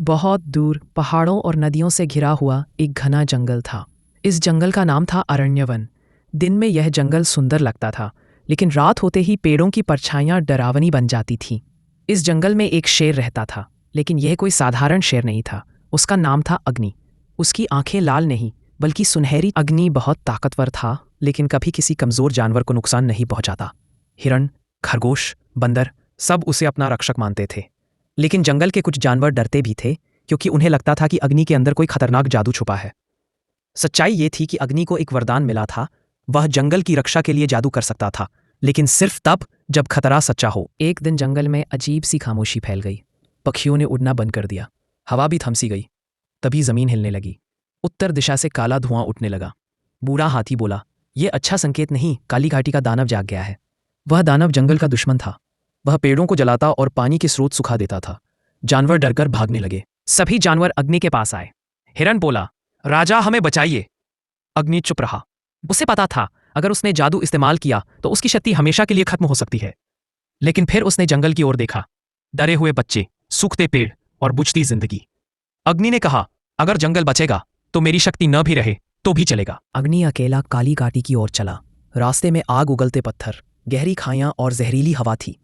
बहुत दूर पहाड़ों और नदियों से घिरा हुआ एक घना जंगल था। इस जंगल का नाम था अरण्यवन। दिन में यह जंगल सुंदर लगता था, लेकिन रात होते ही पेड़ों की परछाइयां डरावनी बन जाती थीं। इस जंगल में एक शेर रहता था, लेकिन यह कोई साधारण शेर नहीं था। उसका नाम था अग्नि। उसकी आंखें लाल नहीं, बल्कि सुनहरी। अग्नि बहुत ताकतवर था, लेकिन कभी किसी कमजोर जानवर को नुकसान नहीं पहुंचाता। हिरण, खरगोश, बंदर सब उसे अपना रक्षक मानते थे। लेकिन जंगल के कुछ जानवर डरते भी थे, क्योंकि उन्हें लगता था कि अग्नि के अंदर कोई खतरनाक जादू छुपा है। सच्चाई ये थी कि अग्नि को एक वरदान मिला था। वह जंगल की रक्षा के लिए जादू कर सकता था, लेकिन सिर्फ तब जब खतरा सच्चा हो। एक दिन जंगल में अजीब सी खामोशी फैल गई। पक्षियों ने उड़ना बंद कर दिया, हवा भी थमसी गई। तभी जमीन हिलने लगी। उत्तर दिशा से काला धुआं उठने लगा। बूढ़ा हाथी बोला, यह अच्छा संकेत नहीं, काली घाटी का दानव जाग गया है। वह दानव जंगल का दुश्मन था। वह पेड़ों को जलाता और पानी के स्रोत सुखा देता था। जानवर डरकर भागने लगे। सभी जानवर अग्नि के पास आए। हिरण बोला, राजा हमें बचाइए। अग्नि चुप रहा। उसे पता था, अगर उसने जादू इस्तेमाल किया तो उसकी शक्ति हमेशा के लिए खत्म हो सकती है। लेकिन फिर उसने जंगल की ओर देखा। डरे हुए बच्चे, सूखते पेड़ और बुझती जिंदगी। अग्नि ने कहा, अगर जंगल बचेगा तो मेरी शक्ति न भी रहे तो भी चलेगा। अग्नि अकेला काली घाटी की ओर चला। रास्ते में आग, उगलते पत्थर, गहरी खाइयां और जहरीली हवा थी।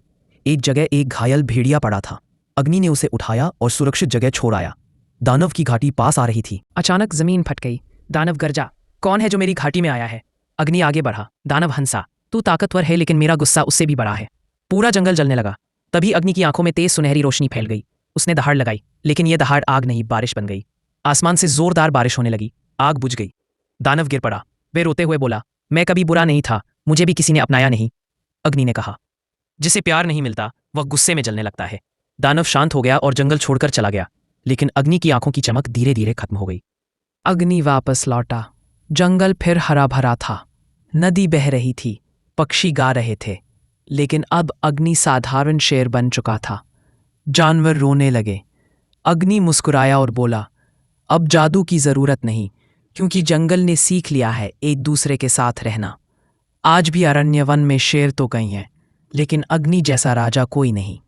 एक जगह एक घायल भेड़िया पड़ा था। अग्नि ने उसे उठाया और सुरक्षित जगह छोड़ आया। दानव की घाटी पास आ रही थी। अचानक जमीन फट गई। दानव गरजा, कौन है जो मेरी घाटी में आया है? अग्नि आगे बढ़ा। दानव हंसा, तू ताकतवर है, लेकिन मेरा गुस्सा उससे भी बड़ा है। पूरा जंगल जलने लगा। तभी अग्नि की आंखों में तेज सुनहरी रोशनी फैल गई। उसने दहाड़ लगाई, लेकिन यह दहाड़ आग नहीं, बारिश बन गई। आसमान से जोरदार बारिश होने लगी। आग बुझ गई। दानव गिर पड़ा। वे रोते हुए बोला, मैं कभी बुरा नहीं था, मुझे भी किसी ने अपनाया नहीं। अग्नि ने कहा, जिसे प्यार नहीं मिलता वह गुस्से में जलने लगता है। दानव शांत हो गया और जंगल छोड़कर चला गया, लेकिन अग्नि की आंखों की चमक धीरे धीरे खत्म हो गई। अग्नि वापस लौटा। जंगल फिर हरा भरा था। नदी बह रही थी, पक्षी गा रहे थे। लेकिन अब अग्नि साधारण शेर बन चुका था। जानवर रोने लगे। अग्नि मुस्कुराया और बोला, अब जादू की जरूरत नहीं, क्योंकि जंगल ने सीख लिया है एक दूसरे के साथ रहना। आज भी अरण्यवन में शेर तो कई हैं, लेकिन अग्नि जैसा राजा कोई नहीं।